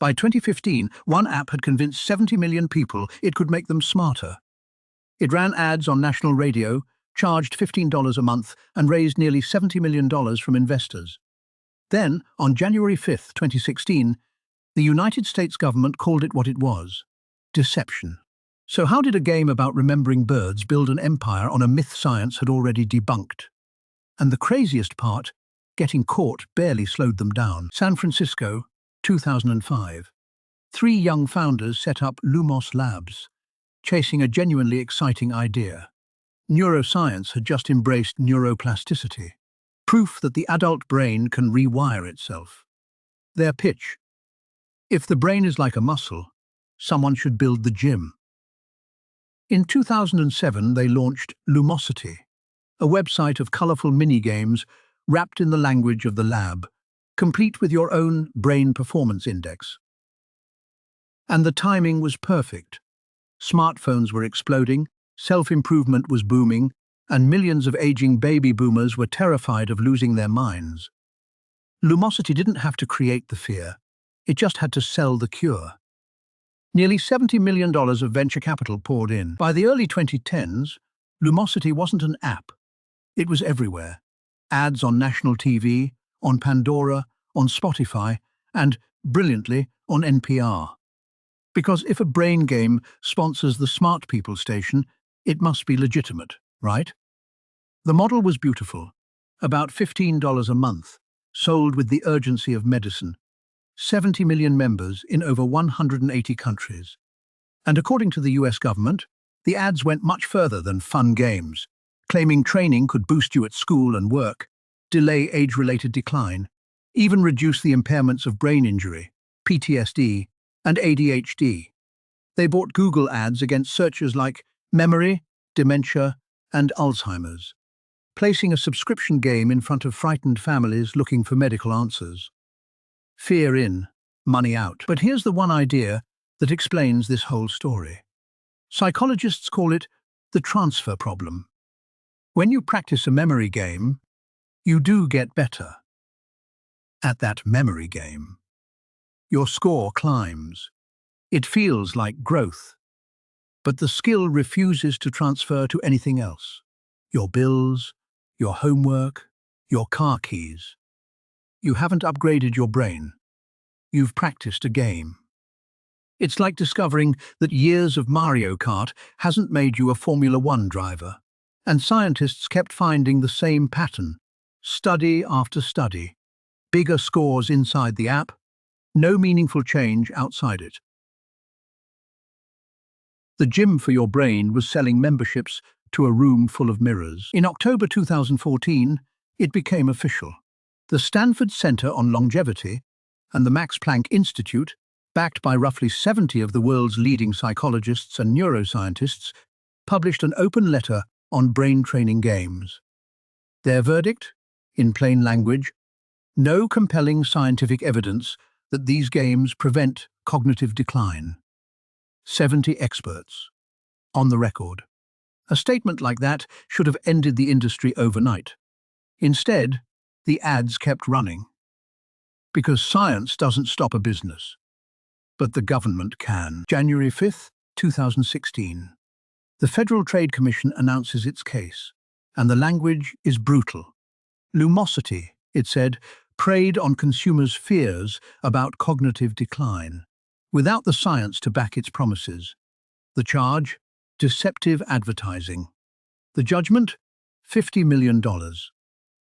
By 2015, one app had convinced 70 million people it could make them smarter. It ran ads on national radio, charged $15 a month, and raised nearly $70 million from investors. Then, on January 5, 2016, the United States government called it what it was: deception. So how did a game about remembering birds build an empire on a myth science had already debunked? And the craziest part, getting caught barely slowed them down. San Francisco, 2005. 3 young founders set up Lumos Labs, chasing a genuinely exciting idea. Neuroscience had just embraced neuroplasticity, proof that the adult brain can rewire itself. Their pitch: if the brain is like a muscle, someone should build the gym. In 2007, they launched Lumosity, a website of colorful mini-games wrapped in the language of the lab, complete with your own brain performance index. And the timing was perfect. Smartphones were exploding, self-improvement was booming, and millions of aging baby boomers were terrified of losing their minds. Lumosity didn't have to create the fear, it just had to sell the cure. Nearly $70 million of venture capital poured in. By the early 2010s, Lumosity wasn't an app. It was everywhere. Ads on national TV, on Pandora, on Spotify, and, brilliantly, on NPR. Because if a brain game sponsors the Smart People station, it must be legitimate, right? The model was beautiful. About $15 a month, sold with the urgency of medicine. 70 million members in over 180 countries. And according to the US government, the ads went much further than fun games, claiming training could boost you at school and work, delay age-related decline, even reduce the impairments of brain injury, PTSD, and ADHD. They bought Google ads against searches like memory, dementia, and Alzheimer's, placing a subscription game in front of frightened families looking for medical answers. Fear in, money out. But here's the one idea that explains this whole story. Psychologists call it the transfer problem. When you practice a memory game, you do get better at that memory game. Your score climbs. It feels like growth. But the skill refuses to transfer to anything else. Your bills, your homework, your car keys. You haven't upgraded your brain. You've practiced a game. It's like discovering that years of Mario Kart hasn't made you a Formula One driver. And scientists kept finding the same pattern, study after study. Bigger scores inside the app, no meaningful change outside it. The gym for your brain was selling memberships to a room full of mirrors. In October 2014, it became official. The Stanford Center on Longevity and the Max Planck Institute, backed by roughly 70 of the world's leading psychologists and neuroscientists, published an open letter on brain training games. Their verdict? In plain language, no compelling scientific evidence that these games prevent cognitive decline. 70 experts. On the record. A statement like that should have ended the industry overnight. Instead, the ads kept running. Because science doesn't stop a business. But the government can. January 5, 2016. The Federal Trade Commission announces its case, and the language is brutal. Lumosity, it said, preyed on consumers' fears about cognitive decline, without the science to back its promises. The charge? Deceptive advertising. The judgment? $50 million.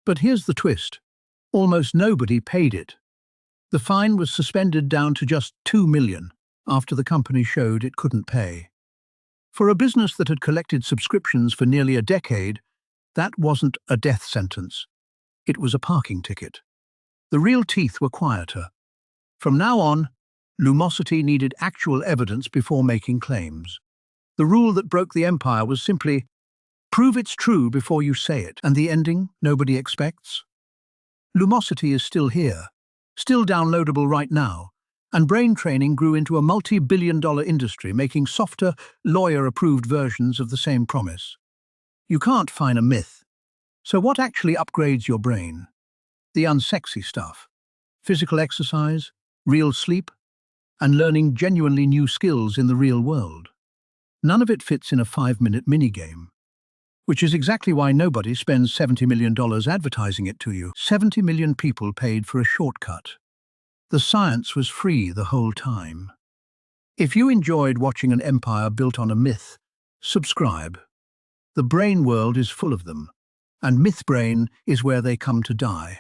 But here's the twist. Almost nobody paid it. The fine was suspended down to just $2 million after the company showed it couldn't pay. For a business that had collected subscriptions for nearly a decade, that wasn't a death sentence. It was a parking ticket. The real teeth were quieter. From now on, Lumosity needed actual evidence before making claims. The rule that broke the empire was simply, prove it's true before you say it, and the ending nobody expects. Lumosity is still here, still downloadable right now, and brain training grew into a multi-billion-dollar industry making softer, lawyer-approved versions of the same promise. You can't find a myth. So what actually upgrades your brain? The unsexy stuff. Physical exercise? Real sleep? and learning genuinely new skills in the real world. None of it fits in a 5-minute minigame, which is exactly why nobody spends $70 million advertising it to you. 70 million people paid for a shortcut. The science was free the whole time. If you enjoyed watching an empire built on a myth, subscribe. The brain world is full of them, and myth brain is where they come to die.